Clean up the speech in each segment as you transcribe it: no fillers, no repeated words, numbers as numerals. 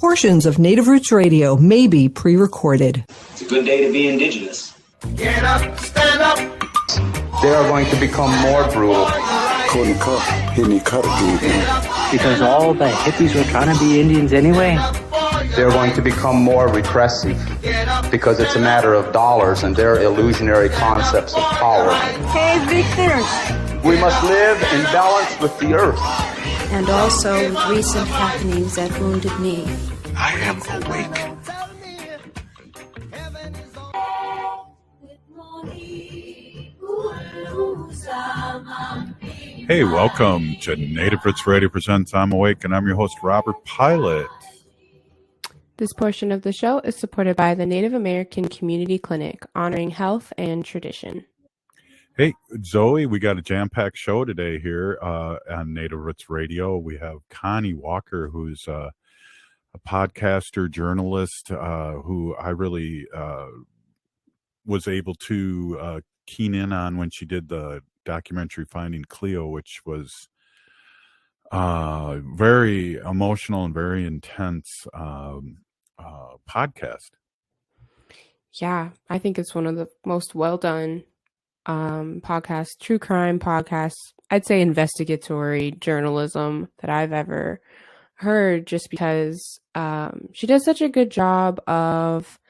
Portions of Native Roots Radio may be pre-recorded. It's a good day to be indigenous. Get up, stand up. They are going to become more brutal. Couldn't cut, hitting cut again. Because all the hippies were trying to be Indians anyway. They're going to become more repressive because it's a matter of dollars and their illusionary concepts of power. Hey, Victor. We must live in balance with the earth. And also with recent happenings at Wounded Knee. I am awake. Hey, welcome to Native Roots Radio Presents I'm Awake, and I'm your host, Robert Pilot. This portion of the show is supported by the Native American Community Clinic, honoring health and tradition. Hey, Zoe, we got a jam-packed show today here on Native Roots Radio. We have Connie Walker, who's a podcaster, journalist, who I really was able to keen in on when she did the documentary Finding Cleo, which was very emotional and very intense podcast. Yeah, I think it's one of the most well-done podcasts, true crime podcasts, I'd say investigatory journalism that I've ever heard, just because she does such a good job of,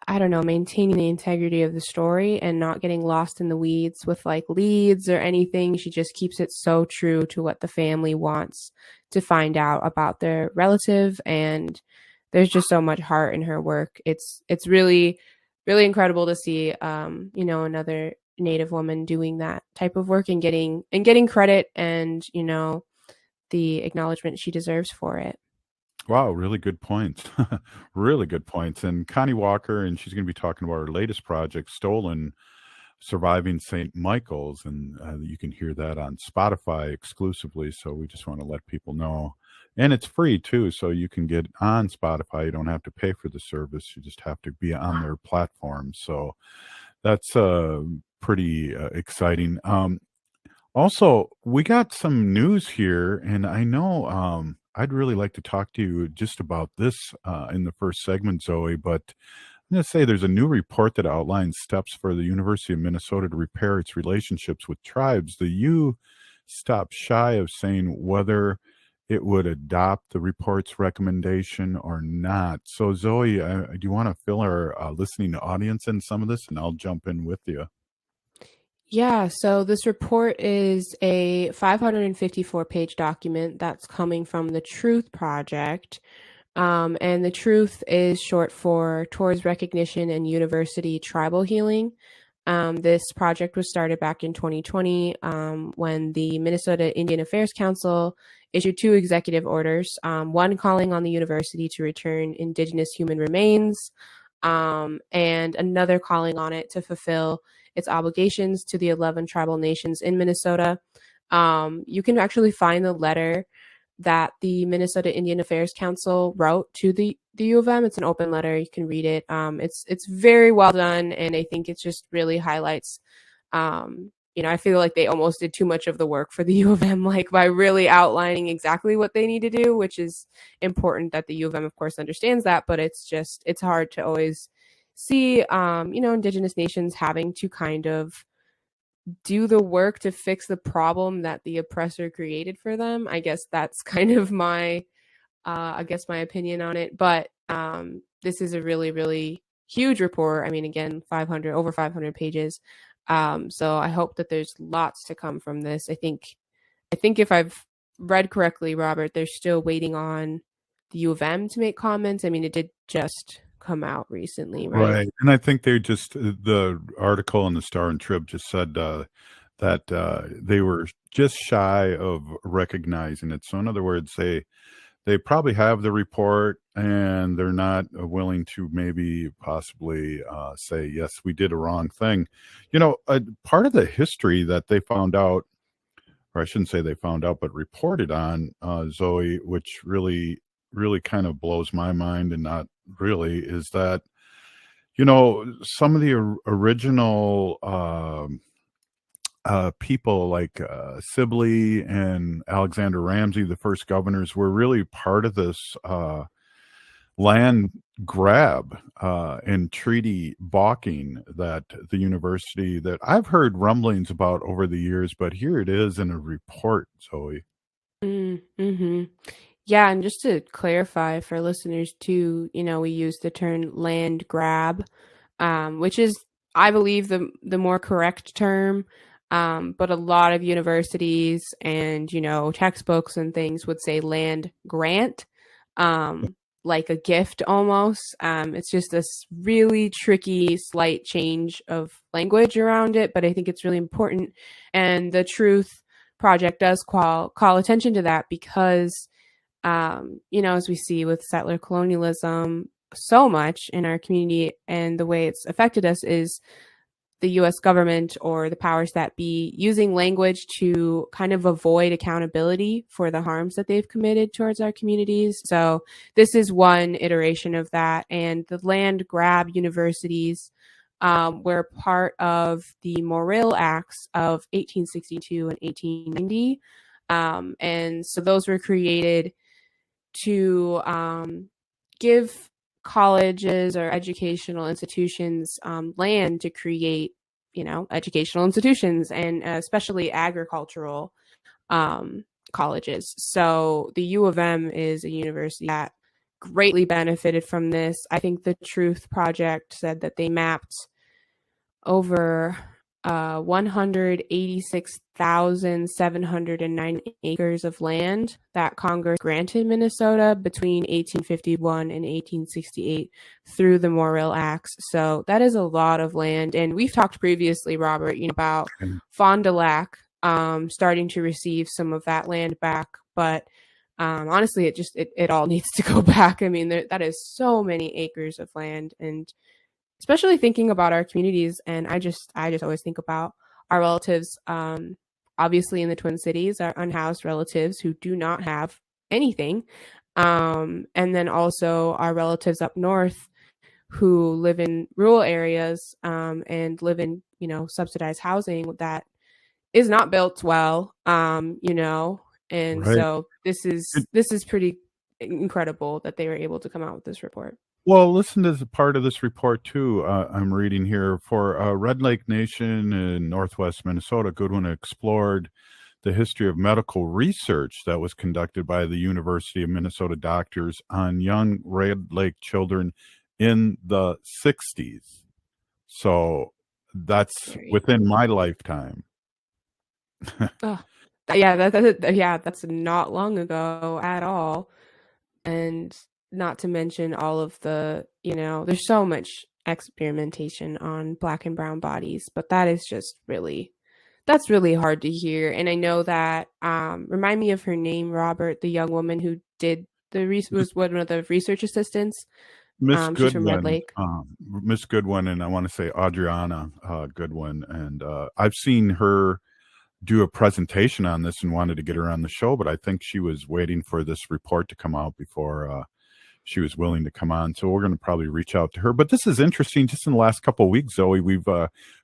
I don't know, maintaining the integrity of the story and not getting lost in the weeds with like leads or anything. She just keeps it so true to what the family wants to find out about their relative, and there's just so much heart in her work. It's really, really incredible to see another Native woman doing that type of work and getting credit and, the acknowledgement she deserves for it. Wow, really good points. Really good points. And Connie Walker, and she's going to be talking about her latest project, Stolen, Surviving St. Michael's, and you can hear that on Spotify exclusively. So we just want to let people know. And it's free too, so you can get on Spotify. You don't have to pay for the service. You just have to be on their platform. So that's pretty exciting. Also, we got some news here, and I know I'd really like to talk to you just about this in the first segment, Zoe, but I'm going to say there's a new report that outlines steps for the University of Minnesota to repair its relationships with tribes. The U stopped shy of saying whether it would adopt the report's recommendation or not. So, Zoe, do you want to fill our listening audience in some of this, and I'll jump in with you? Yeah, so this report is a 554-page document that's coming from the Truth Project. And the Truth is short for Towards Recognition and University Tribal Healing. This project was started back in 2020 when the Minnesota Indian Affairs Council issued 2 executive orders, one calling on the university to return Indigenous human remains, and another calling on it to fulfill its obligations to the 11 tribal nations in Minnesota. You can actually find the letter that the Minnesota Indian Affairs Council wrote to the U of M. It's an open letter. You can read it. It's very well done, and I think it just really highlights, I feel like they almost did too much of the work for the U of M, like by really outlining exactly what they need to do, which is important that the U of M, of course, understands that, but it's hard to always see, Indigenous nations having to kind of do the work to fix the problem that the oppressor created for them. I guess that's kind of my opinion on it. But this is a really, really huge report. I mean, again, over 500 pages. So I hope that there's lots to come from this. I think if I've read correctly, Robert, they're still waiting on the U of M to make comments. I mean, it did just come out recently, right? And I think the article in the Star and Trib just said that they were just shy of recognizing it. So in other words, they probably have the report and they're not willing to maybe possibly say, yes, we did a wrong thing. Part of the history that they found out, or I shouldn't say they found out, but reported on, Zoe, which really kind of blows my mind and not really, is that, some of the original people like Sibley and Alexander Ramsey, the first governors, were really part of this land grab and treaty balking that the university that I've heard rumblings about over the years, but here it is in a report, Zoe. Mm-hmm. Yeah, and just to clarify for listeners too, we use the term land grab, which is, I believe, the more correct term. But a lot of universities and, textbooks and things would say land grant, like a gift almost. It's just this really tricky, slight change of language around it, but I think it's really important. And the Truth Project does call attention to that because, as we see with settler colonialism, so much in our community and the way it's affected us is the U.S. government or the powers that be using language to kind of avoid accountability for the harms that they've committed towards our communities. So this is one iteration of that. And the land grab universities were part of the Morrill Acts of 1862 and 1890. And so those were created to give colleges or educational institutions land to create, educational institutions, and especially agricultural colleges. So the U of M is a university that greatly benefited from this. I think the Truth Project said that they mapped over 186,709 acres of land that Congress granted Minnesota between 1851 and 1868 through the Morrill Acts. So that is a lot of land. And we've talked previously, Robert, about Fond du Lac starting to receive some of that land back. But honestly, it all needs to go back. I mean, that is so many acres of land, and especially thinking about our communities. And I just always think about our relatives, obviously in the Twin Cities, our unhoused relatives who do not have anything. And then also our relatives up north who live in rural areas and live in, subsidized housing that is not built well, and right. So this is pretty incredible that they were able to come out with this report. Well, listen to the part of this report too. I'm reading here for Red Lake Nation in Northwest Minnesota. Goodwin explored the history of medical research that was conducted by the University of Minnesota doctors on young Red Lake children in the 60s. So that's within my lifetime. That's not long ago at all. And not to mention all of the, there's so much experimentation on Black and brown bodies, but that is just that's really hard to hear. And I know that, remind me of her name, Robert, the young woman who did was one of the research assistants. Miss She's Goodwin, from Red Lake. Miss Goodwin, and I want to say Adriana Goodwin. And I've seen her do a presentation on this and wanted to get her on the show, but I think she was waiting for this report to come out before she was willing to come on. So we're going to probably reach out to her. But this is interesting. Just in the last couple of weeks, Zoe, we've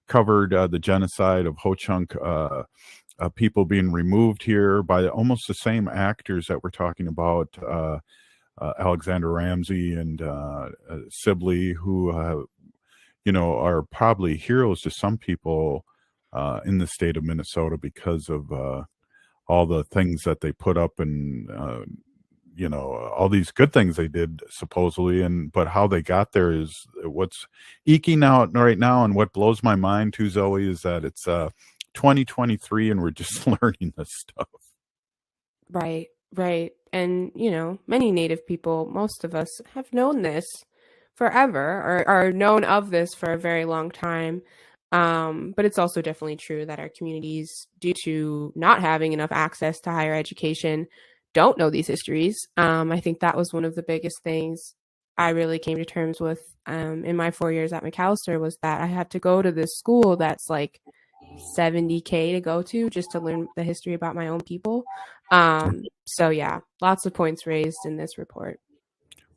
covered the genocide of Ho-Chunk people being removed here by almost the same actors that we're talking about, Alexander Ramsey and Sibley, who are probably heroes to some people in the state of Minnesota because of all the things that they put up and all these good things they did supposedly, but how they got there is what's eking out right now. And what blows my mind too, Zoe, is that it's 2023 and we're just learning this stuff. Right. And, many Native people, most of us, have known this forever or are known of this for a very long time. But it's also definitely true that our communities, due to not having enough access to higher education, don't know these histories. I think that was one of the biggest things I really came to terms with in my 4 years at Macalester, was that I had to go to this school that's like $70,000 to go to just to learn the history about my own people. So yeah, lots of points raised in this report.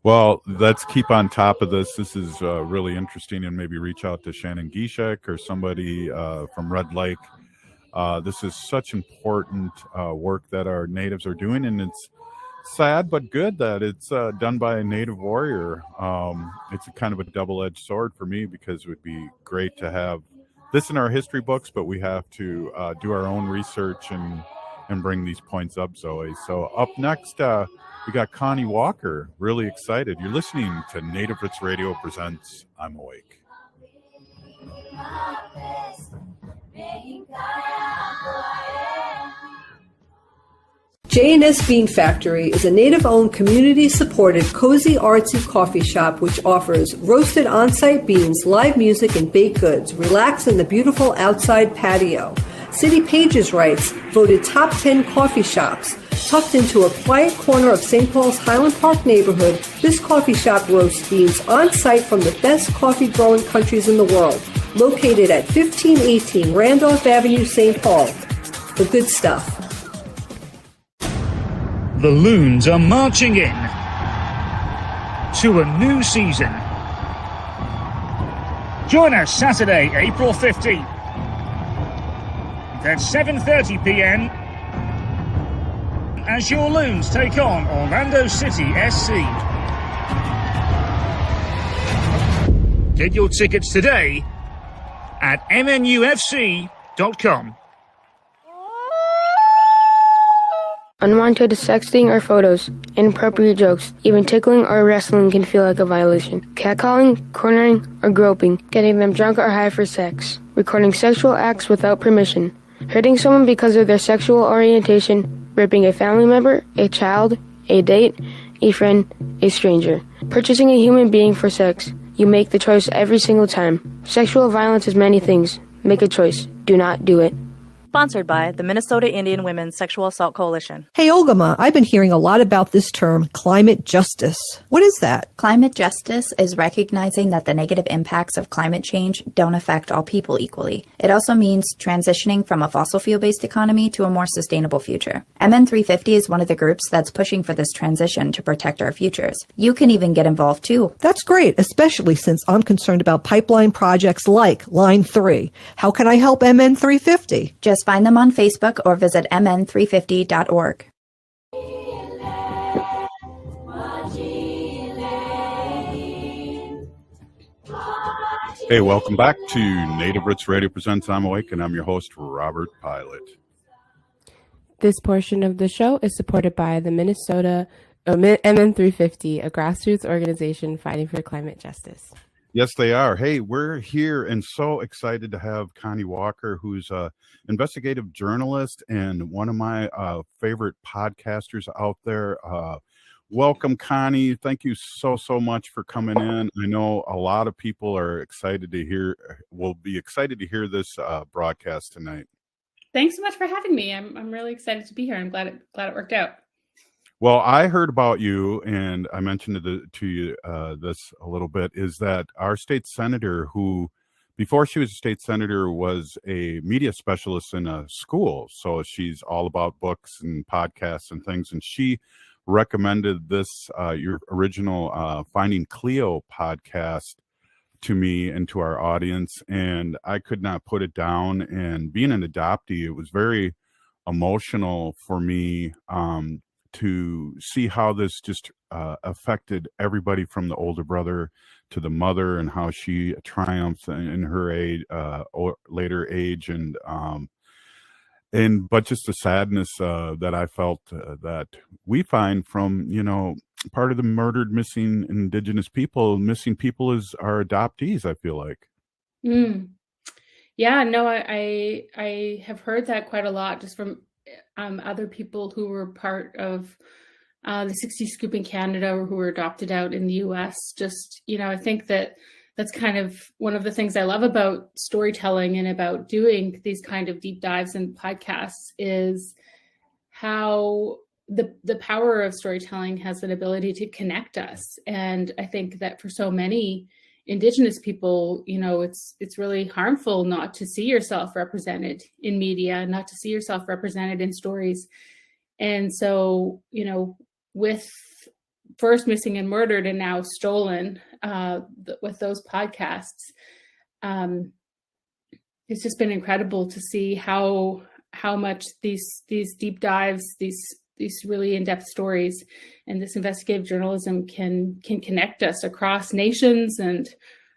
Well, let's keep on top of this. This is really interesting, and maybe reach out to Shannon Gishek or somebody from Red Lake. This is such important work that our natives are doing, and it's sad but good that it's done by a native warrior. It's a kind of a double-edged sword for me because it would be great to have this in our history books, but we have to do our own research and bring these points up, Zoe. So up next, we got Connie Walker. Really excited. You're listening to Native Roots Radio presents I'm Awake. J&S Bean Factory is a native-owned, community-supported, cozy, artsy coffee shop which offers roasted on-site beans, live music, and baked goods. Relax in the beautiful outside patio. City Pages writes, voted top 10 coffee shops. Tucked into a quiet corner of St. Paul's Highland Park neighborhood, this coffee shop roasts beans on-site from the best coffee-growing countries in the world. Located at 1518 Randolph Avenue, St. Paul. The good stuff. The Loons are marching in to a new season. Join us Saturday, April 15th at 7:30 p.m. as your Loons take on Orlando City SC. Get your tickets today at mnufc.com. Unwanted sexting or photos, inappropriate jokes, even tickling or wrestling can feel like a violation. Catcalling, cornering, or groping, getting them drunk or high for sex, recording sexual acts without permission, hurting someone because of their sexual orientation, raping a family member, a child, a date, a friend, a stranger, purchasing a human being for sex. You make the choice every single time. Sexual violence is many things. Make a choice. Do not do it. Sponsored by the Minnesota Indian Women's Sexual Assault Coalition. Hey, Olgama, I've been hearing a lot about this term, climate justice. What is that? Climate justice is recognizing that the negative impacts of climate change don't affect all people equally. It also means transitioning from a fossil fuel-based economy to a more sustainable future. MN350 is one of the groups that's pushing for this transition to protect our futures. You can even get involved too. That's great, especially since I'm concerned about pipeline projects like Line 3. How can I help MN350? Just find them on Facebook or visit mn350.org. Hey, welcome back to Native Roots Radio presents I'm Awake, and I'm your host, Robert Pilot. This portion of the show is supported by the MN350, a grassroots organization fighting for climate justice. Yes, they are. Hey, we're here and so excited to have Connie Walker, who's an investigative journalist and one of my favorite podcasters out there. Welcome, Connie. Thank you so much for coming in. I know a lot of people are will be excited to hear this broadcast tonight. Thanks so much for having me. I'm really excited to be here. I'm glad it worked out. Well, I heard about you, and I mentioned to you this a little bit, is that our state senator, who before she was a state senator was a media specialist in a school. So she's all about books and podcasts and things. And she recommended this, your original Finding Cleo podcast to me and to our audience. And I could not put it down. And being an adoptee, it was very emotional for me to see how this just affected everybody from the older brother to the mother, and how she triumphs in her age, or later age, but just the sadness that I felt that we find from, part of the murdered, missing Indigenous people. Missing people is our adoptees, I feel like. Yeah, no, I have heard that quite a lot just from other people who were part of the 60 Scoop in Canada, or who were adopted out in the US. Just, I think that's kind of one of the things I love about storytelling and about doing these kind of deep dives and podcasts, is how the power of storytelling has an ability to connect us. And I think that for so many Indigenous people, it's really harmful not to see yourself represented in media, not to see yourself represented in stories. And so, with first Missing and Murdered and now Stolen, with those podcasts, it's just been incredible to see how much these deep dives, these really in-depth stories, and this investigative journalism can connect us across nations and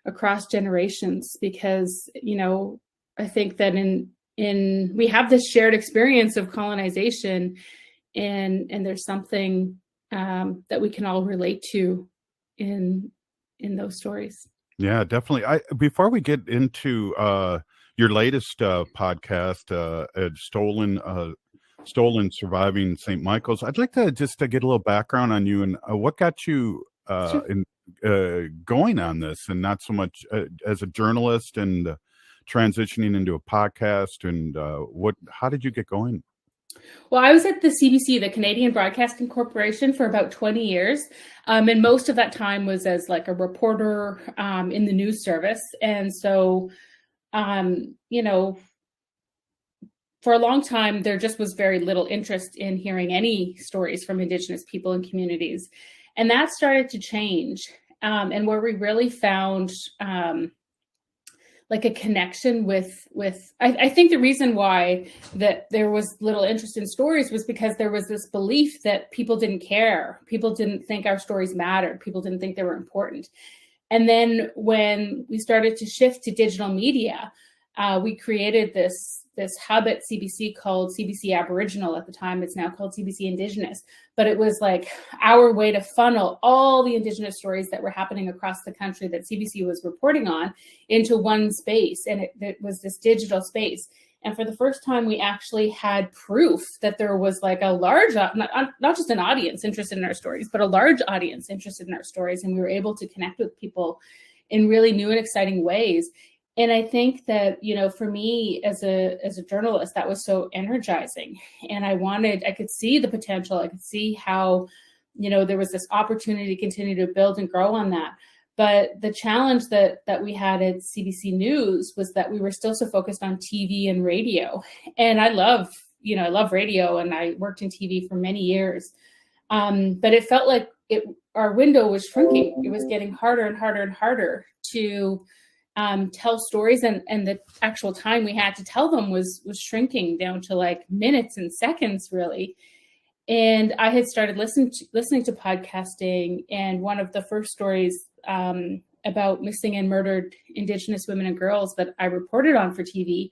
across generations, because I think that in we have this shared experience of colonization, and there's something that we can all relate to in those stories. Yeah, definitely. Before we get into your latest podcast, Stolen Surviving St. Michael's, I'd like to just to get a little background on you and what got you going on this, and not so much as a journalist and transitioning into a podcast, and how did you get going? Well, I was at the CBC, the Canadian Broadcasting Corporation, for about 20 years. And most of that time was as like a reporter in the news service. And so, for a long time, there just was very little interest in hearing any stories from Indigenous people and communities. And that started to change. And where we really found like a connection with I think the reason why that there was little interest in stories was because there was this belief that people didn't care. People didn't think our stories mattered. People didn't think they were important. And then when we started to shift to digital media, we created this hub at CBC called CBC Aboriginal. At the time, it's now called CBC Indigenous. But it was like our way to funnel all the Indigenous stories that were happening across the country that CBC was reporting on into one space. And it was this digital space. And for the first time, we actually had proof that there was like a large, not just an audience interested in our stories, but a large audience interested in our stories. And we were able to connect with people in really new and exciting ways. And I think that, for me as a journalist, that was so energizing. And I could see the potential. I could see how, there was this opportunity to continue to build and grow on that. But the challenge that we had at CBC News was that we were still so focused on TV and radio. And I love radio, and I worked in TV for many years. But it felt like our window was shrinking. It was getting harder and harder and harder to tell stories, and the actual time we had to tell them was shrinking down to like minutes and seconds, really. And I had started listening to podcasting, and one of the first stories about missing and murdered Indigenous women and girls that I reported on for TV,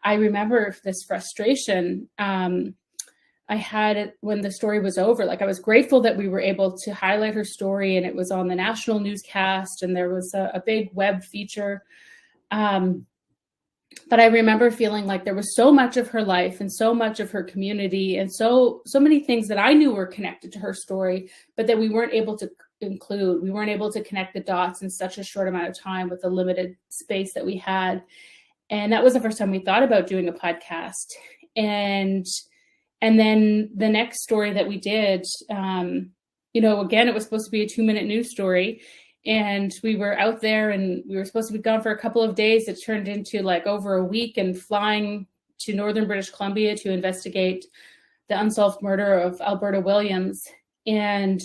I remember this frustration I had it when the story was over. Like, I was grateful that we were able to highlight her story, and it was on the national newscast, and there was a big web feature. But I remember feeling like there was so much of her life and so much of her community and so many things that I knew were connected to her story, but that we weren't able to include. We weren't able to connect the dots in such a short amount of time with the limited space that we had. And that was the first time we thought about doing a podcast. And then the next story that we did, again, it was supposed to be a 2-minute news story. And we were out there, and we were supposed to be gone for a couple of days. It turned into like over a week, and flying to northern British Columbia to investigate the unsolved murder of Alberta Williams. And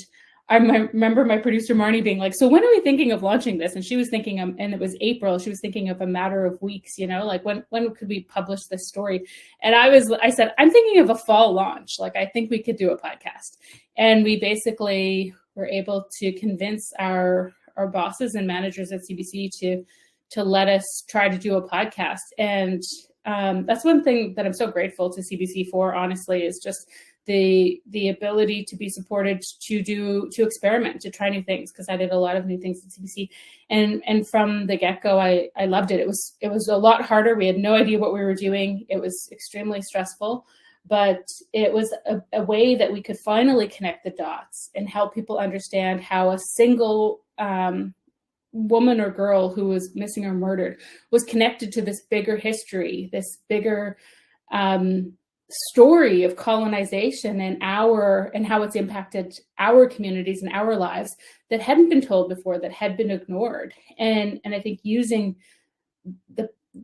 I remember my producer Marnie being like, "So when are we thinking of launching this?" And she was thinking, and it was April, she was thinking of a matter of weeks, like when could we publish this story? And I said, "I'm thinking of a fall launch. Like, I think we could do a podcast." And we basically were able to convince our bosses and managers at CBC to let us try to do a podcast. And that's one thing that I'm so grateful to CBC for, honestly, is just the ability to be supported to experiment, to try new things, because I did a lot of new things at CBC. And from the get-go, I loved it. It was a lot harder. We had no idea what we were doing. It was extremely stressful, but it was a way that we could finally connect the dots and help people understand how a single woman or girl who was missing or murdered was connected to this bigger history, this bigger story of colonization and how it's impacted our communities and our lives that hadn't been told before, that had been ignored. And I think using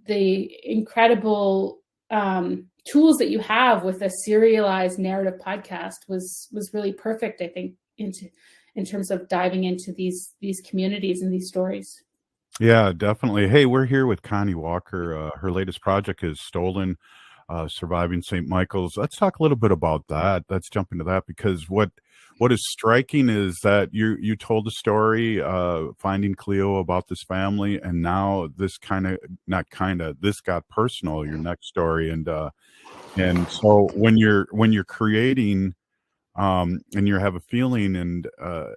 the incredible tools that you have with a serialized narrative podcast was really perfect, I think, in terms of diving into these communities and these stories. Yeah, definitely. Hey, we're here with Connie Walker. Her latest project is Stolen Surviving St. Michael's. Let's talk a little bit about that. Let's jump into that, because what is striking is that you told a story, finding Cleo, about this family, and now this this got personal, your next story. And so when you're creating, and you have a feeling, and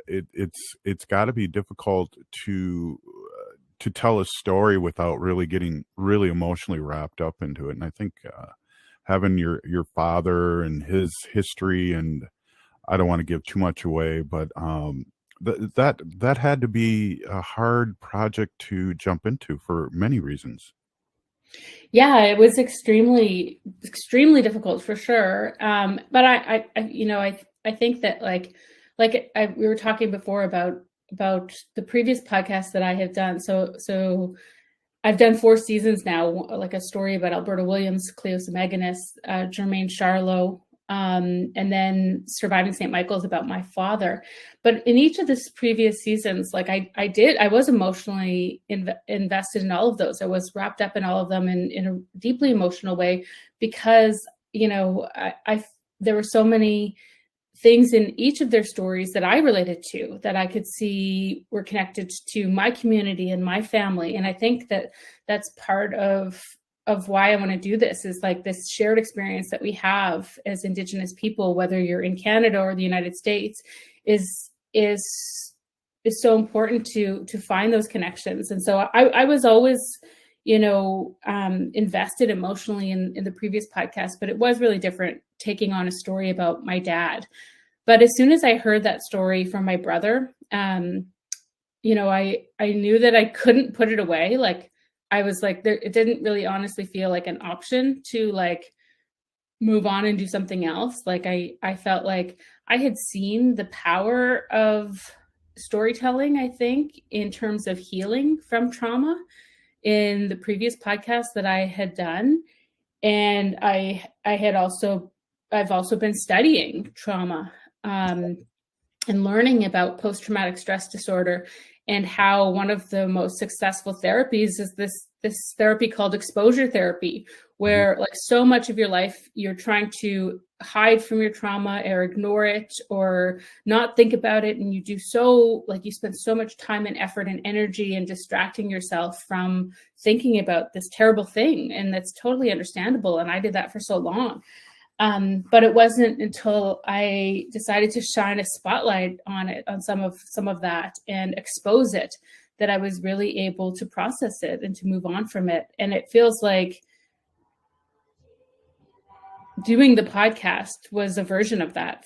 it's got to be difficult to tell a story without really getting really emotionally wrapped up into it. And I think having your father and his history, and I don't want to give too much away, but that had to be a hard project to jump into for many reasons. Yeah, it was extremely difficult for sure. But I think that we were talking before about the previous podcast that I have done. So I've done 4 seasons now, like a story about Alberta Williams, Cleo Semeganis, Jermaine Charlo, and then Surviving St. Michael's about my father. But in each of the previous seasons, I was emotionally invested in all of those. I was wrapped up in all of them in a deeply emotional way, because, there were so many things in each of their stories that I related to, that I could see were connected to my community and my family. And I think that that's part of why I want to do this, is this shared experience that we have as Indigenous people, whether you're in Canada or the United States, is so important to find those connections. And so I was always, invested emotionally in the previous podcast, but it was really different taking on a story about my dad. But as soon as I heard that story from my brother, I knew that I couldn't put it away. I was it didn't really honestly feel like an option to move on and do something else. I felt like I had seen the power of storytelling, I think, in terms of healing from trauma in the previous podcast that I had done. And I've also been studying trauma and learning about post-traumatic stress disorder, and how one of the most successful therapies is this therapy called exposure therapy, where so much of your life you're trying to hide from your trauma or ignore it or not think about it, and you spend so much time and effort and energy in distracting yourself from thinking about this terrible thing. And that's totally understandable, and I did that for so long. But it wasn't until I decided to shine a spotlight on it, on some of that, and expose it, that I was really able to process it and to move on from it. And it feels like doing the podcast was a version of that,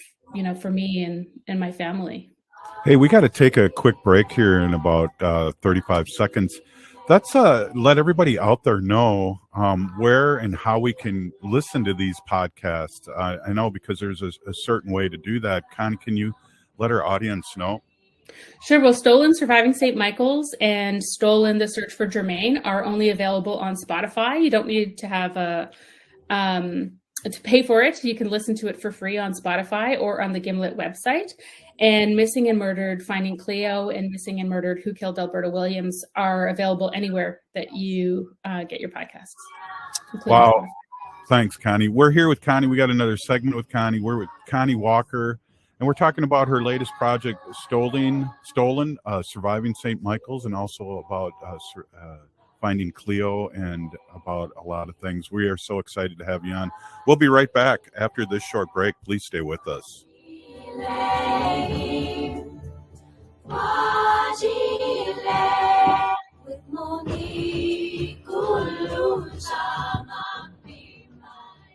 for me and my family. Hey, we got to take a quick break here in about 35 seconds. Let's let everybody out there know where and how we can listen to these podcasts. I know, because there's a certain way to do that. Connie, can you let our audience know? Sure. Well, Stolen Surviving St. Michael's and Stolen The Search for Jermaine are only available on Spotify. You don't need to have to pay for it. You can listen to it for free on Spotify or on the Gimlet website. And Missing and Murdered, Finding Cleo, and Missing and Murdered, Who Killed Alberta Williams are available anywhere that you get your podcasts. Wow. Thanks, Connie. We're here with Connie. We got another segment with Connie. We're with Connie Walker, and we're talking about her latest project, Stolen, Surviving St. Michael's, and also about Finding Cleo, and about a lot of things. We are so excited to have you on. We'll be right back after this short break. Please stay with us.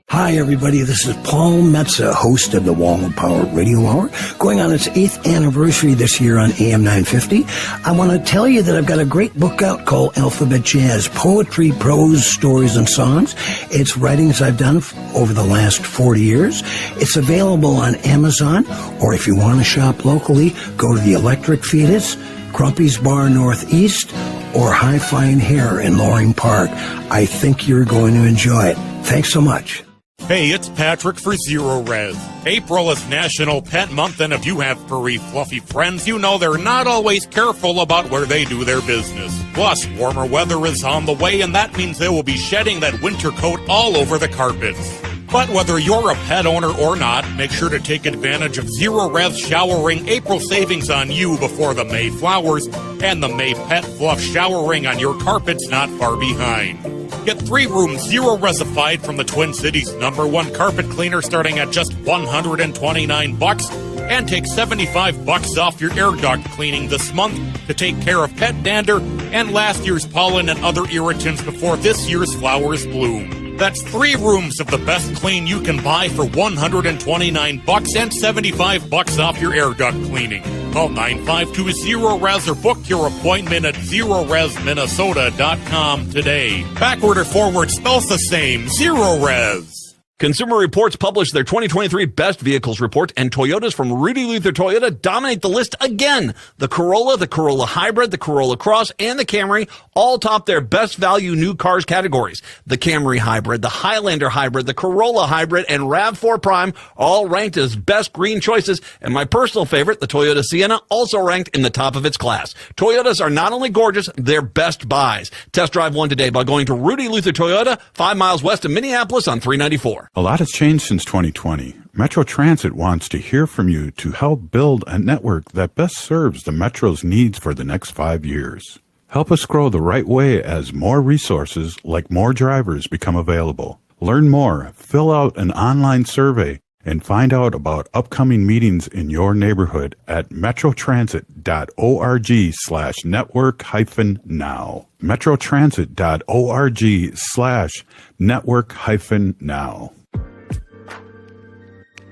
Hi, everybody. This is Paul Metza, host of the Wall of Power Radio Hour, going on its 8th anniversary this year on AM 950. I want to tell you that I've got a great book out called Alphabet Jazz, Poetry, Prose, Stories, and Songs. It's writings I've done over the last 40 years. It's available on Amazon, or if you want to shop locally, go to the Electric Fetus, Crumpy's Bar Northeast, or High Fine Hair in Loring Park. I think you're going to enjoy it. Thanks so much. Hey, it's Patrick for Zero Res. April is National Pet Month, and if you have furry, fluffy friends, you know they're not always careful about where they do their business. Plus, warmer weather is on the way, and that means they will be shedding that winter coat all over the carpets. But whether you're a pet owner or not, make sure to take advantage of Zero Res Showering April savings on you before the May flowers, and the May Pet Fluff Showering on your carpets not far behind. Get 3 rooms Zero Resified from the Twin Cities' #1 carpet cleaner starting at just $129, and take $75 off your air duct cleaning this month to take care of pet dander and last year's pollen and other irritants before this year's flowers bloom. That's 3 rooms of the best clean you can buy for $129 and $75 off your air duct cleaning. Call 952-ZERO-RES or book your appointment at ZeroResMinnesota.com today. Backward or forward spells the same. Zero Res. Consumer Reports published their 2023 Best Vehicles Report, and Toyotas from Rudy Luther Toyota dominate the list again. The Corolla Hybrid, the Corolla Cross, and the Camry all top their best value new cars categories. The Camry Hybrid, the Highlander Hybrid, the Corolla Hybrid, and RAV4 Prime all ranked as best green choices, and my personal favorite, the Toyota Sienna, also ranked in the top of its class. Toyotas are not only gorgeous, they're best buys. Test drive one today by going to Rudy Luther Toyota, 5 miles west of Minneapolis on 394. A lot has changed since 2020. Metro Transit wants to hear from you to help build a network that best serves the Metro's needs for the next 5 years. Help us grow the right way as more resources, like more drivers, become available. Learn more, fill out an online survey, and find out about upcoming meetings in your neighborhood at metrotransit.org/network-now. metrotransit.org/network-now.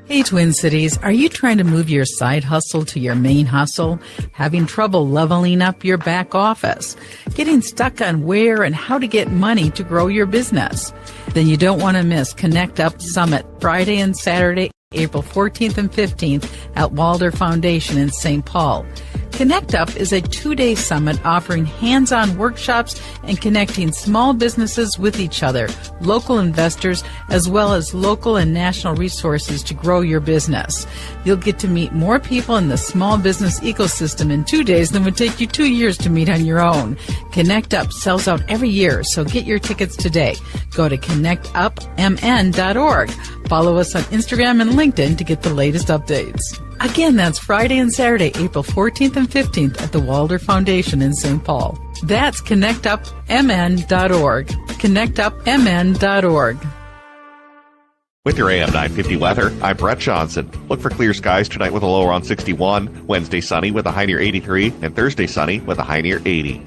Hey, Twin Cities, are you trying to move your side hustle to your main hustle? Having trouble leveling up your back office? Getting stuck on where and how to get money to grow your business? Then you don't want to miss Connect Up Summit Friday and Saturday, April 14th and 15th at Walder Foundation in St. Paul. Connect Up is a 2-day summit offering hands-on workshops and connecting small businesses with each other, local investors, as well as local and national resources to grow your business. You'll get to meet more people in the small business ecosystem in 2 days than would take you 2 years to meet on your own. Connect Up sells out every year, so get your tickets today. Go to connectupmn.org. Follow us on Instagram and LinkedIn to get the latest updates. Again, that's Friday and Saturday, April 14th and 15th at the Walder Foundation in St. Paul. That's connectupmn.org. Connectupmn.org. With your AM 950 weather, I'm Brett Johnson. Look for clear skies tonight with a low around 61, Wednesday sunny with a high near 83, and Thursday sunny with a high near 80.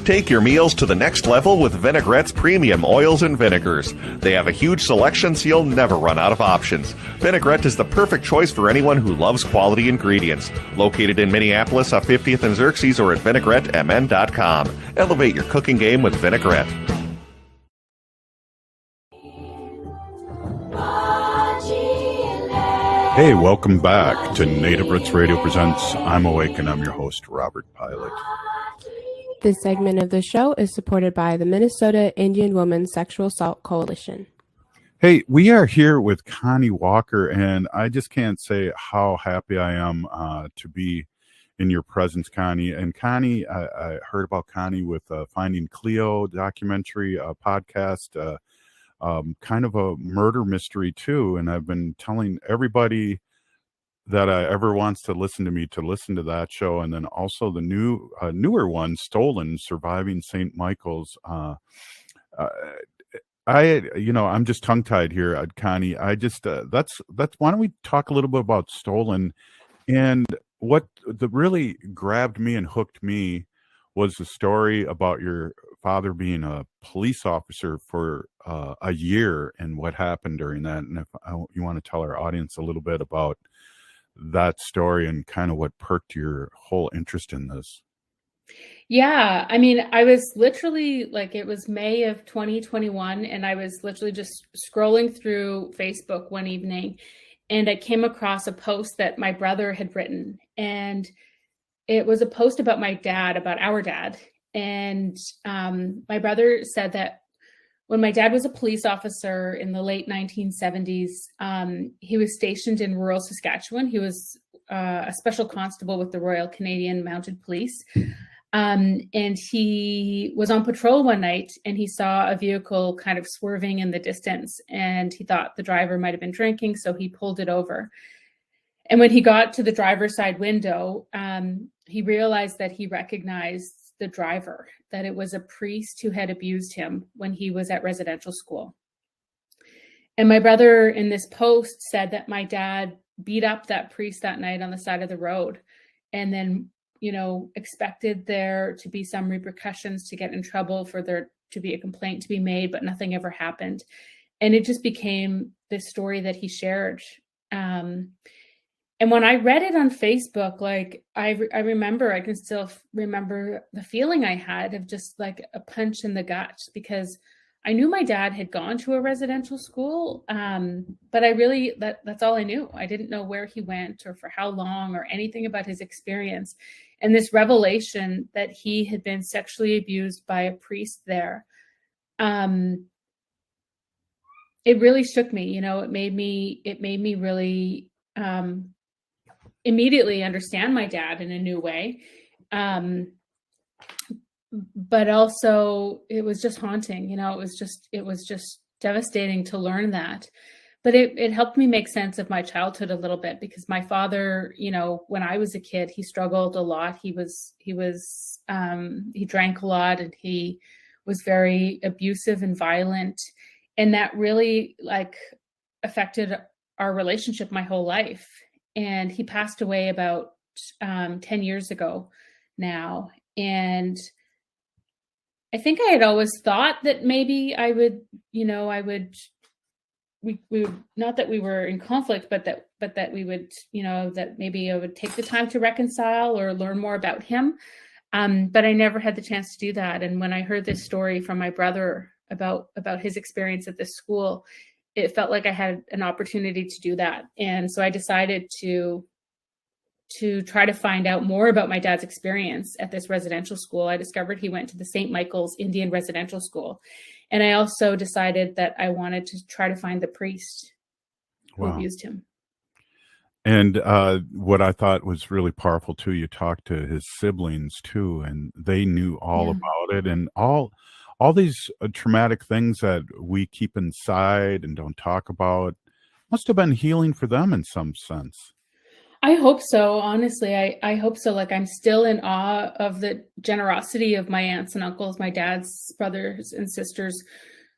Take your meals to the next level with Vinaigrette's premium oils and vinegars. They have a huge selection, so you'll never run out of options. Vinaigrette is the perfect choice for anyone who loves quality ingredients. Located in Minneapolis off 50th and Xerxes or at vinaigrettemn.com. Elevate your cooking game with Vinaigrette. Hey, welcome back to Native Roots Radio Presents I'm Awake, and I'm your host, Robert Pilot. This segment of the show is supported by the Minnesota Indian Women's Sexual Assault Coalition. Hey, we are here with Connie Walker, and I just can't say how happy I am to be in your presence, Connie. And Connie, I heard about Connie with Finding Cleo documentary podcast, kind of a murder mystery too. And I've been telling everybody that ever wants to listen to me to listen to that show, and then also the newer one, Stolen: Surviving St. Michael's. I'm just tongue tied here, Connie. That's why don't we talk a little bit about Stolen? And what really grabbed me and hooked me was the story about your father being a police officer for a year and what happened during that. And if you want to tell our audience a little bit about that story and kind of what perked your whole interest in this. Yeah, I mean, I was literally it was May of 2021, and I was literally just scrolling through Facebook one evening, and I came across a post that my brother had written, and it was a post about my dad, about our dad. And my brother said that when my dad was a police officer in the late 1970s, he was stationed in rural Saskatchewan. He was a special constable with the Royal Canadian Mounted Police. And he was on patrol one night and he saw a vehicle kind of swerving in the distance, and he thought the driver might have been drinking, so he pulled it over. And when he got to the driver's side window, he realized that he recognized the driver, that it was a priest who had abused him when he was at residential school. And my brother in this post said that my dad beat up that priest that night on the side of the road, and then, you know, expected there to be some repercussions, to get in trouble, for there to be a complaint to be made, but nothing ever happened. And it just became this story that he shared. And when I read it on Facebook, like I remember, I can still remember the feeling I had of just like a punch in the gut, because I knew my dad had gone to a residential school, but I really, that's all I knew. I didn't know where he went or for how long or anything about his experience. And this revelation that he had been sexually abused by a priest there, it really shook me. You know, it made me really immediately understand my dad in a new way. But also it was just haunting, you know, it was just devastating to learn that. But it helped me make sense of my childhood a little bit, because my father, you know, when I was a kid, he struggled a lot. He drank a lot, and he was very abusive and violent. And that really like affected our relationship my whole life. And he passed away about 10 years ago now. And I think I had always thought that maybe I would, you know, we would, not that we were in conflict, but that we would, you know, that maybe I would take the time to reconcile or learn more about him. But I never had the chance to do that. And when I heard this story from my brother about his experience at this school, it felt like I had an opportunity to do that. And so I decided to try to find out more about my dad's experience at this residential school. I discovered he went to the St. Michael's Indian Residential School. And I also decided that I wanted to try to find the priest who abused him. And what I thought was really powerful too, you talked to his siblings too, and they knew all about it, and all these traumatic things that we keep inside and don't talk about must have been healing for them in some sense. I hope so. Honestly, I hope so. Like, I'm still in awe of the generosity of my aunts and uncles, my dad's brothers and sisters,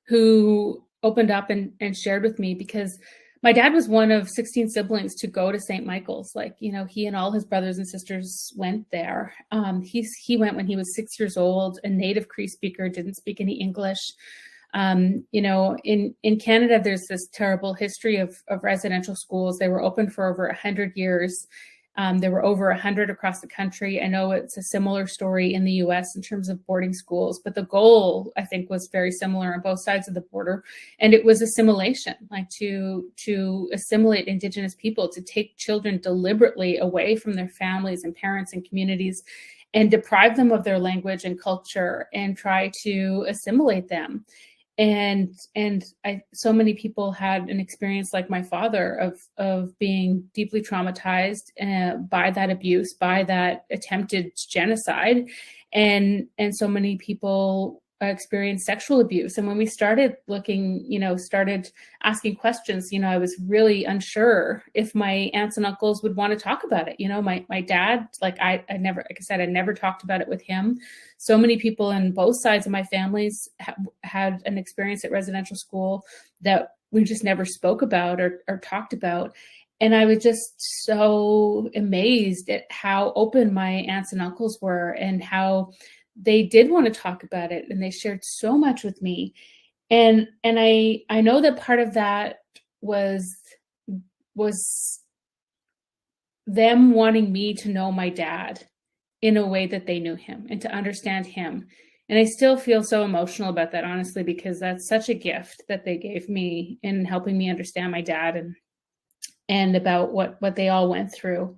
who opened up and shared with me, because my dad was one of 16 siblings to go to St. Michael's. Like, you know, he and all his brothers and sisters went there. He went when he was 6 years old, a native Cree speaker, didn't speak any English. You know, in Canada, there's this terrible history of residential schools. They were open for over 100 years. There were over 100 across the country. I know it's a similar story in the US in terms of boarding schools, but the goal, I think, was very similar on both sides of the border. And it was assimilation, like to assimilate Indigenous people, to take children deliberately away from their families and parents and communities and deprive them of their language and culture and try to assimilate them. And so many people had an experience like my father of being deeply traumatized by that abuse, by that attempted genocide. And so many people experienced sexual abuse. And when we started looking, you know, started asking questions, you know, I was really unsure if my aunts and uncles would want to talk about it. You know, my dad, like I never, like I said, I never talked about it with him. So many people in both sides of my families had an experience at residential school that we just never spoke about or talked about. And I was just so amazed at how open my aunts and uncles were, and how they did want to talk about it, and they shared so much with me. And I know that part of that was them wanting me to know my dad in a way that they knew him and to understand him. And I still feel so emotional about that, honestly, because that's such a gift that they gave me in helping me understand my dad and about what they all went through.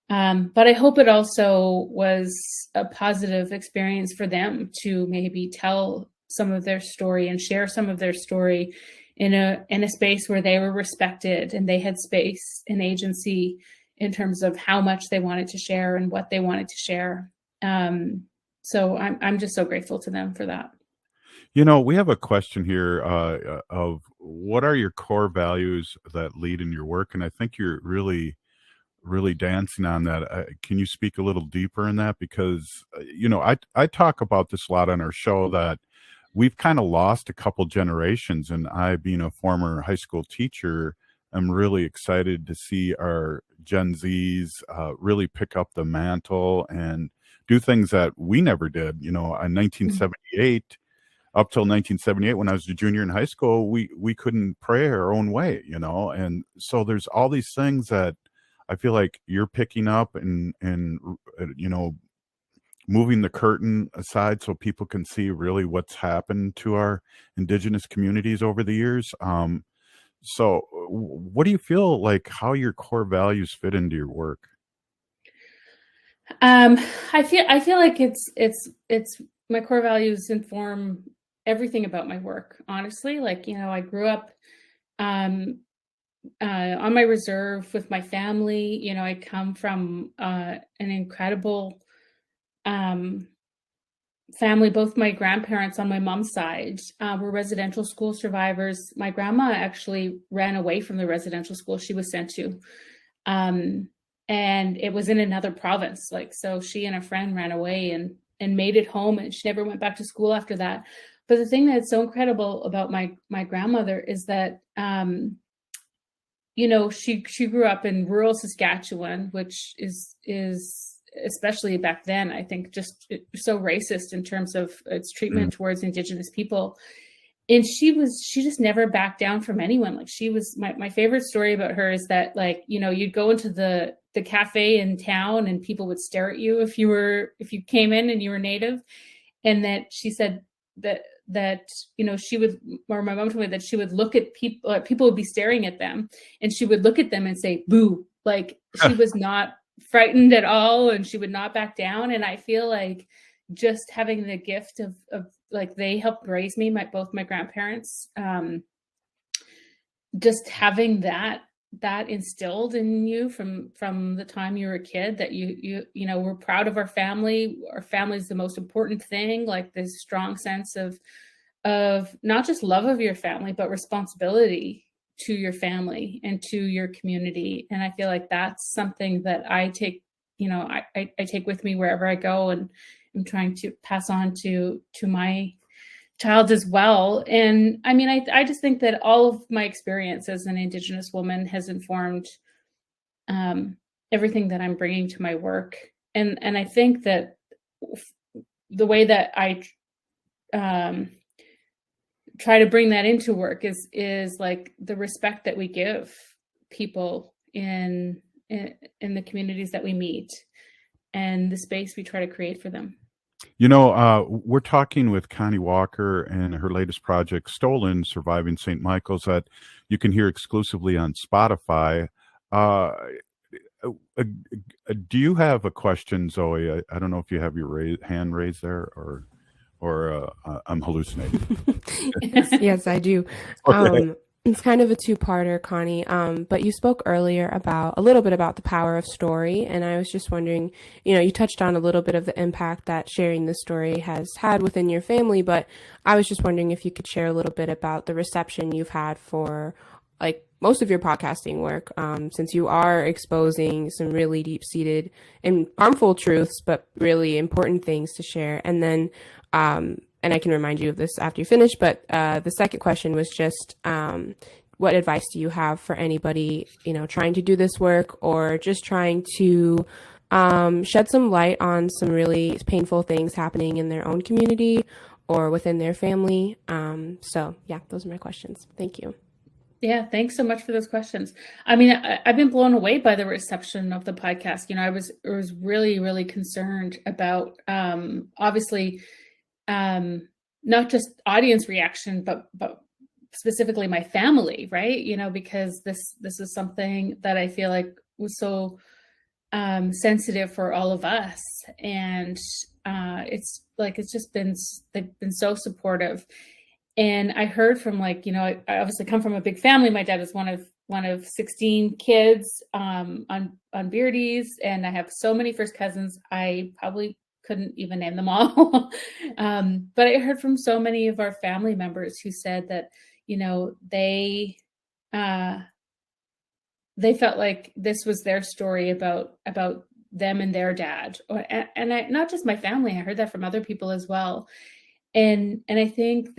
But I hope it also was a positive experience for them to maybe tell some of their story and share some of their story in a space where they were respected and they had space and agency in terms of how much they wanted to share and what they wanted to share. So I'm just so grateful to them for that. We have a question here of what are your core values that lead in your work? And I think you're really dancing on that. Can you speak a little deeper in that? Because, I talk about this a lot on our show, that we've kind of lost a couple generations. And I, being a former high school teacher, I'm really excited to see our Gen Zs really pick up the mantle and do things that we never did. In 1978, up till 1978, when I was a junior in high school, we couldn't pray our own way, and so there's all these things that I feel like you're picking up and moving the curtain aside so people can see really what's happened to our Indigenous communities over the years. So what do you feel like how your core values fit into your work? I feel like it's my core values inform everything about my work, honestly. I grew up on my reserve with my family. I come from an incredible family. Both my grandparents on my mom's side were residential school survivors. My grandma actually ran away from the residential school she was sent to. And it was in another province. So she and a friend ran away and made it home, and she never went back to school after that. But the thing that's so incredible about my grandmother is that, she grew up in rural Saskatchewan, which is especially back then, I think, just so racist in terms of its treatment towards Indigenous people. And she just never backed down from anyone. She was my favorite story about her is that, you'd go into the cafe in town and people would stare at you if you came in and you were Native. And that she said that she would, or my mom told me that she would look at people would be staring at them, and she would look at them and say, boo. She was not frightened at all, and she would not back down. And I feel like just having the gift of they helped raise me, both my grandparents, just having that instilled in you from the time you were a kid, that we're proud of our family. Our family is the most important thing. This strong sense of not just love of your family, but responsibility to your family and to your community. And I feel like that's something that I take, I take with me wherever I go, and I'm trying to pass on to my child as well. And I mean, I just think that all of my experience as an Indigenous woman has informed everything that I'm bringing to my work. And I think that the way that I try to bring that into work is the respect that we give people in the communities that we meet, and the space we try to create for them. We're talking with Connie Walker and her latest project, Stolen: Surviving St. Michael's, that you can hear exclusively on Spotify. Do you have a question, Zoe? I don't know if you have your hand raised there, or I'm hallucinating. Yes, I do. Okay. It's kind of a two-parter, Connie. But you spoke earlier a little bit about the power of story, and I was just wondering, you touched on a little bit of the impact that sharing this story has had within your family, but I was just wondering if you could share a little bit about the reception you've had for most of your podcasting work, since you are exposing some really deep-seated and harmful truths, but really important things to share. And then, and I can remind you of this after you finish, but the second question was just, what advice do you have for anybody, trying to do this work, or just trying to shed some light on some really painful things happening in their own community or within their family? So yeah, those are my questions. Thank you. Yeah, thanks so much for those questions. I mean, I've been blown away by the reception of the podcast. I was really, really concerned about, obviously, not just audience reaction, but specifically my family, right? Because this is something that I feel like was so sensitive for all of us. And it's just been, they've been so supportive. And I heard from, like, you know, I obviously come from a big family. My dad is one of 16 kids on Beardies, and I have so many first cousins. I probably couldn't even name them all. But I heard from so many of our family members who said that, you know, they felt like this was their story about them and their dad, and not just my family. I heard that from other people as well. And I think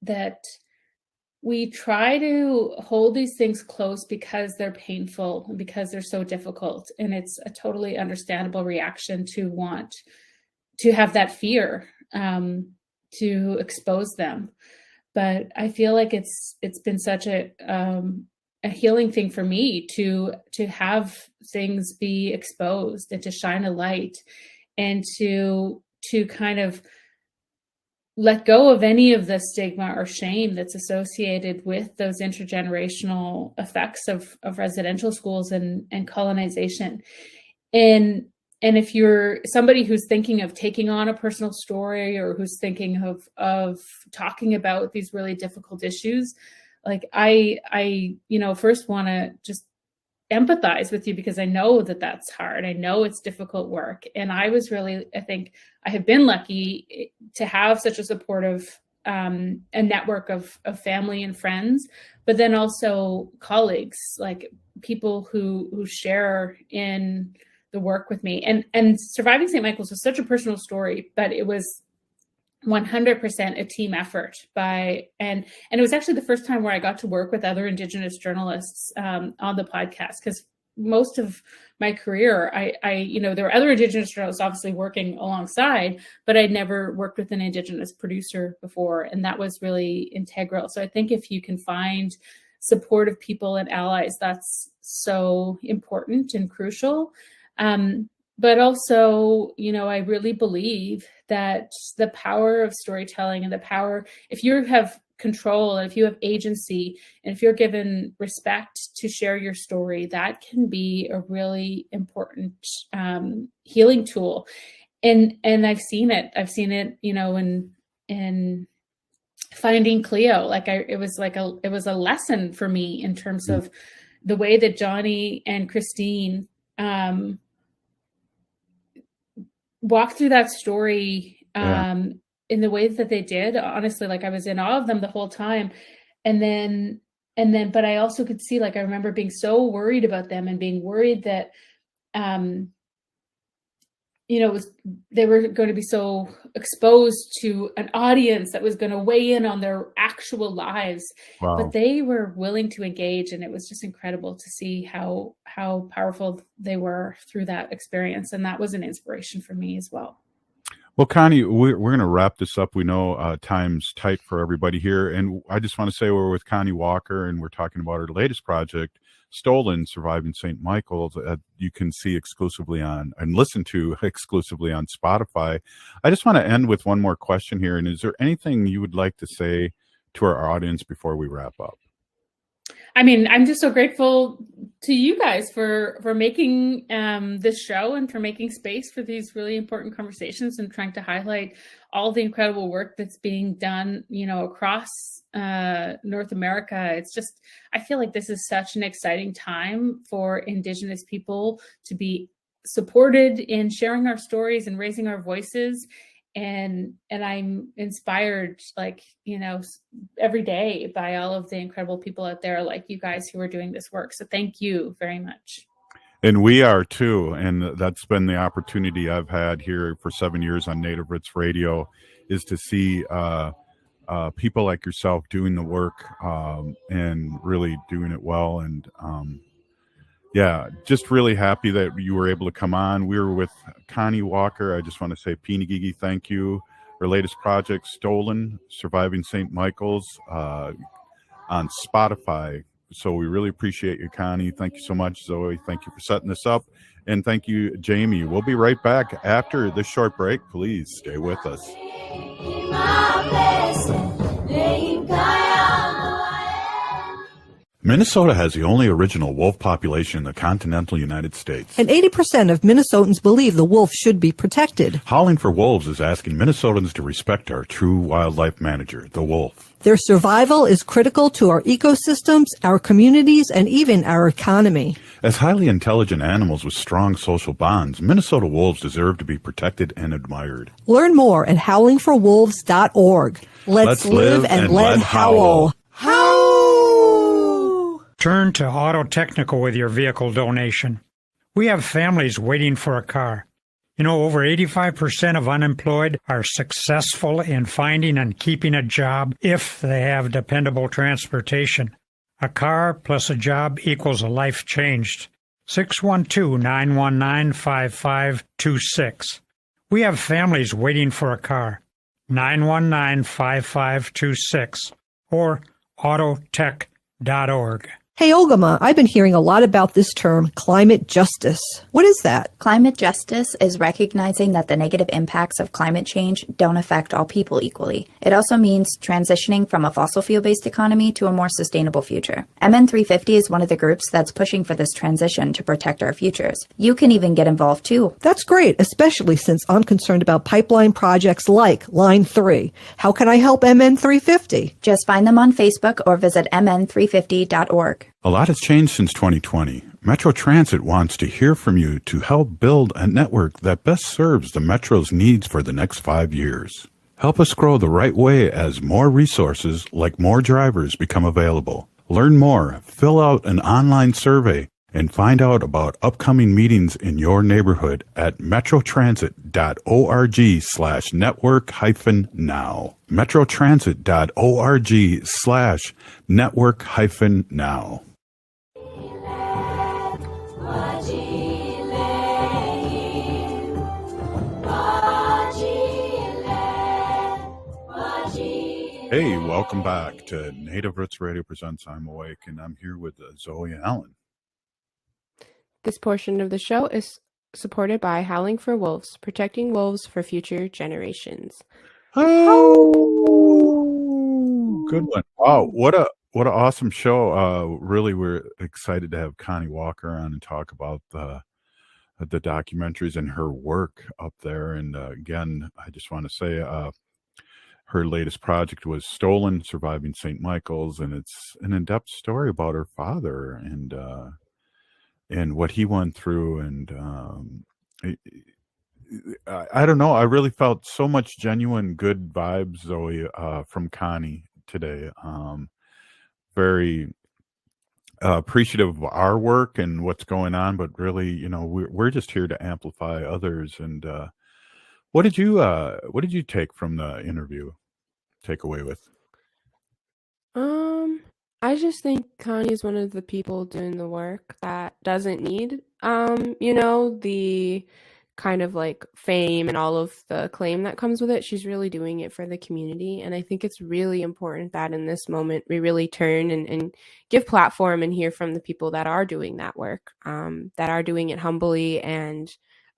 that we try to hold these things close because they're painful and because they're so difficult. And it's a totally understandable reaction to want to have that fear to expose them. But I feel like it's been such a healing thing for me to have things be exposed and to shine a light and to kind of let go of any of the stigma or shame that's associated with those intergenerational effects of residential schools and colonization. And if you're somebody who's thinking of taking on a personal story, or who's thinking of talking about these really difficult issues, like I you know, first want to just empathize with you, because I know that that's hard. I know it's difficult work. And I think I have been lucky to have such a supportive a network of family and friends, but then also colleagues, like people who share in the work with me. And Surviving St. Michael's was such a personal story, but it was 100% a team effort and it was actually the first time where I got to work with other Indigenous journalists on the podcast, because most of my career, I you know, there were other Indigenous journalists obviously working alongside, but I'd never worked with an Indigenous producer before, and that was really integral. So I think if you can find supportive people and allies, that's so important and crucial. But also, you know, I really believe that the power of storytelling and the power, if you have control and if you have agency and if you're given respect to share your story, that can be a really important healing tool. And I've seen it, you know, in Finding Cleo. Like it was a lesson for me in terms of the way that Johnny and Christine walk through that story in the way that they did. Honestly, like I was in awe of them the whole time. And then, but I also could see, like, I remember being so worried about them and being worried that, you know, they were going to be so exposed to an audience that was going to weigh in on their actual lives. Wow. But they were willing to engage, and it was just incredible to see how powerful they were through that experience. And that was an inspiration for me as well. Well, Connie, we're going to wrap this up. We know time's tight for everybody here. And I just want to say we're with Connie Walker, and we're talking about her latest project, Stolen: Surviving St. Michael's. You can see exclusively on and listen to exclusively on Spotify. I just want to end with one more question here. And is there anything you would like to say to our audience before we wrap up? I mean, I'm just so grateful to you guys for making this show and for making space for these really important conversations and trying to highlight all the incredible work that's being done, you know, across North America. It's just, I feel like this is such an exciting time for Indigenous people to be supported in sharing our stories and raising our voices. And I'm inspired, like, you know, every day by all of the incredible people out there like you guys who are doing this work. So thank you very much. And we are too. And that's been the opportunity I've had here for 7 years on Native Roots Radio, is to see people like yourself doing the work and really doing it well. And yeah, just really happy that you were able to come on. We were with Connie Walker. I just want to say, Pinagigi, thank you. Her latest project, Stolen: Surviving St. Michael's, on Spotify. So we really appreciate you, Connie. Thank you so much, Zoe. Thank you for setting this up. And thank you, Jamie. We'll be right back after this short break. Please stay with us. Minnesota has the only original wolf population in the continental United States. And 80% of Minnesotans believe the wolf should be protected. Howling for Wolves is asking Minnesotans to respect our true wildlife manager, the wolf. Their survival is critical to our ecosystems, our communities, and even our economy. As highly intelligent animals with strong social bonds, Minnesota wolves deserve to be protected and admired. Learn more at howlingforwolves.org. Let's live and let howl. Turn to Auto Technical with your vehicle donation. We have families waiting for a car. You know, over 85% of unemployed are successful in finding and keeping a job if they have dependable transportation. A car plus a job equals a life changed. 612-919-5526. We have families waiting for a car. 919-5526 or autotech.org. Hey, Olgama, I've been hearing a lot about this term, climate justice. What is that? Climate justice is recognizing that the negative impacts of climate change don't affect all people equally. It also means transitioning from a fossil fuel-based economy to a more sustainable future. MN350 is one of the groups that's pushing for this transition to protect our futures. You can even get involved too. That's great, especially since I'm concerned about pipeline projects like Line 3. How can I help MN350? Just find them on Facebook or visit mn350.org. A lot has changed since 2020. Metro Transit wants to hear from you to help build a network that best serves the Metro's needs for the next 5 years. Help us grow the right way as more resources, like more drivers, become available. Learn more, fill out an online survey, and find out about upcoming meetings in your neighborhood at metrotransit.org/network-now. metrotransit.org/network-now. Hey, welcome back to Native Roots Radio presents I'm Awake, and I'm here with Zoe Allen. This portion of the show is supported by Howling for Wolves, protecting wolves for future generations. Oh, good one. Wow, what an awesome show. Really, we're excited to have Connie Walker on and talk about the documentaries and her work up there. And again, I just want to say her latest project was Stolen, Surviving St. Michael's, and it's an in-depth story about her father and what he went through. And I don't know, I really felt so much genuine good vibes, Zoe, from Connie today. Very appreciative of our work and what's going on, but really, you know, we're just here to amplify others. And what did you take from the interview? Take away with? I just think Connie is one of the people doing the work that doesn't need, the kind of like fame and all of the acclaim that comes with it. She's really doing it for the community. And I think it's really important that in this moment, we really turn and give platform and hear from the people that are doing that work, that are doing it humbly. And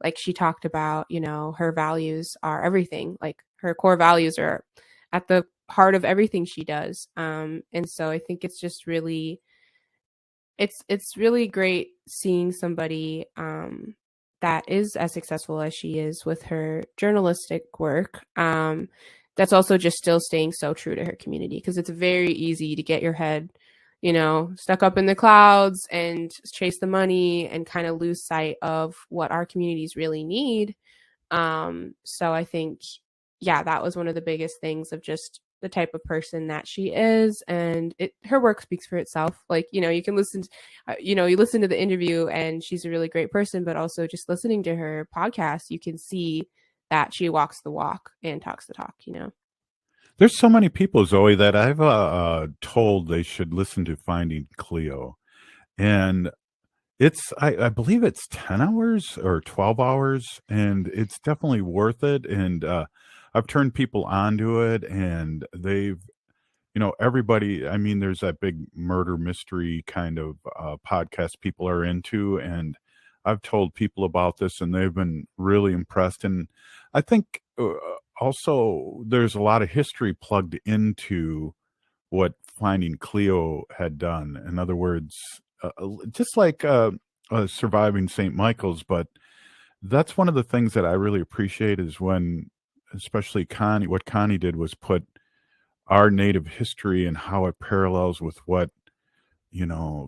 like she talked about, her values are everything. Like her core values are at the heart of everything she does. And so I think it's just really, it's really great seeing somebody that is as successful as she is with her journalistic work. That's also just still staying so true to her community, because it's very easy to get your head, stuck up in the clouds and chase the money and kind of lose sight of what our communities really need. So I think, that was one of the biggest things of just the type of person that she is, and her work speaks for itself. Like, you can listen, you listen to the interview and she's a really great person, but also just listening to her podcast, you can see that she walks the walk and talks the talk, There's so many people, Zoe, that I've told they should listen to Finding Cleo. And I believe it's 10 hours or 12 hours, and it's definitely worth it. And I've turned people onto it, and they've, everybody, I mean, there's that big murder mystery kind of podcast people are into, and I've told people about this, and they've been really impressed. And I think also there's a lot of history plugged into what Finding Cleo had done. In other words, just like Surviving St. Michael's, but that's one of the things that I really appreciate is when, especially Connie, what Connie did was put our Native history and how it parallels with what,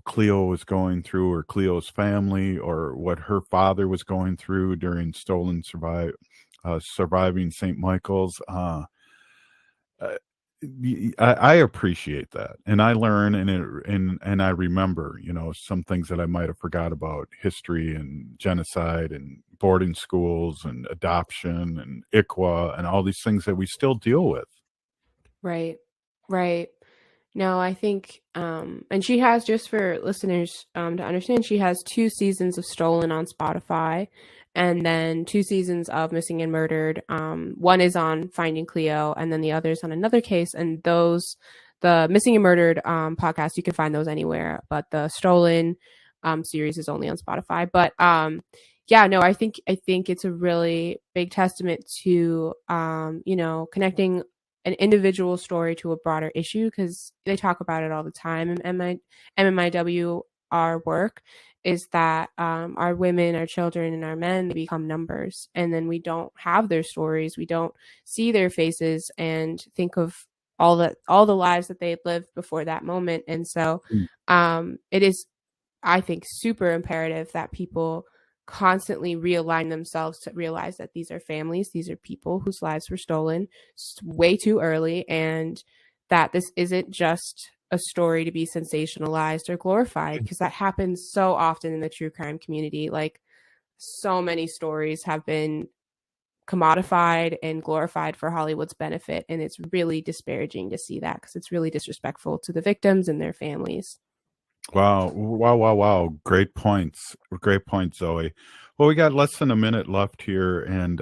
Cleo was going through, or Cleo's family, or what her father was going through during Surviving St. Michael's. I appreciate that, and I learn, and I remember, some things that I might have forgot about history and genocide and boarding schools and adoption and ICWA and all these things that we still deal with. Right. No, I think, and she has, just for listeners to understand, she has 2 seasons of Stolen on Spotify, and then 2 seasons of Missing and Murdered. One is on Finding Cleo, and then the other is on another case. And the Missing and Murdered podcast, you can find those anywhere, but the Stolen series is only on Spotify. But yeah, no, I think it's a really big testament to connecting an individual story to a broader issue, because they talk about it all the time. And MMIW, our work is that our women, our children, and our men, they become numbers, and then we don't have their stories, we don't see their faces, and think of all the lives that they had lived before that moment. And so it is, I think, super imperative that people constantly realign themselves to realize that these are families, these are people whose lives were stolen way too early, and that this isn't just a story to be sensationalized or glorified, because that happens so often in the true crime community. Like, so many stories have been commodified and glorified for Hollywood's benefit, and it's really disparaging to see that, because it's really disrespectful to the victims and their families. Wow. Great points, Zoe. Well, we got less than a minute left here, and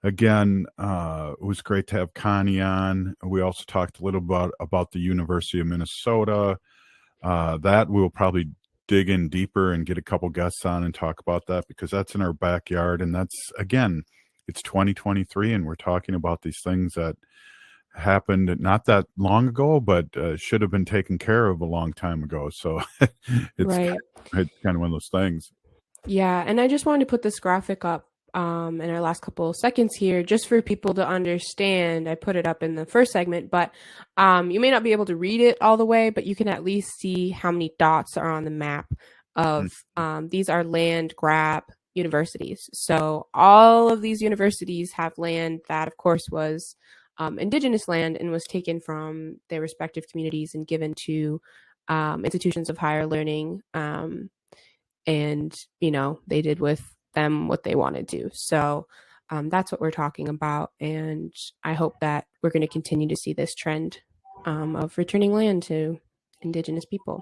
again, it was great to have Connie on. We also talked a little about the University of Minnesota. That we'll probably dig in deeper and get a couple guests on and talk about that, because that's in our backyard, and that's, again, it's 2023, and we're talking about these things that happened not that long ago, but should have been taken care of a long time ago. So it's Right. It's kind of one of those things. Yeah, and I just wanted to put this graphic up in our last couple of seconds here, just for people to understand. I put it up in the first segment, but you may not be able to read it all the way, but you can at least see how many dots are on the map of these are land grab universities. So all of these universities have land that, of course, was indigenous land and was taken from their respective communities and given to institutions of higher learning. And, they did with them what they wanted to. So that's what we're talking about. And I hope that we're going to continue to see this trend of returning land to indigenous people.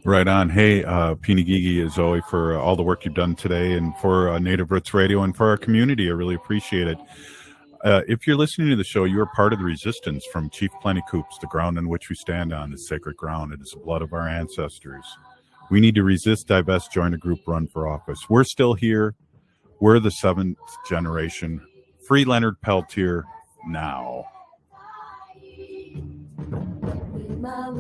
Right on. Hey, Pinigigi and Zoe, for all the work you've done today, and for Native Roots Radio, and for our community. I really appreciate it. If you're listening to the show, you are part of the resistance from Chief Plenty Coups. The ground on which we stand on is sacred ground. It is the blood of our ancestors. We need to resist, divest, join a group, run for office. We're still here. We're the 7th generation. Free Leonard Peltier now. Mawe,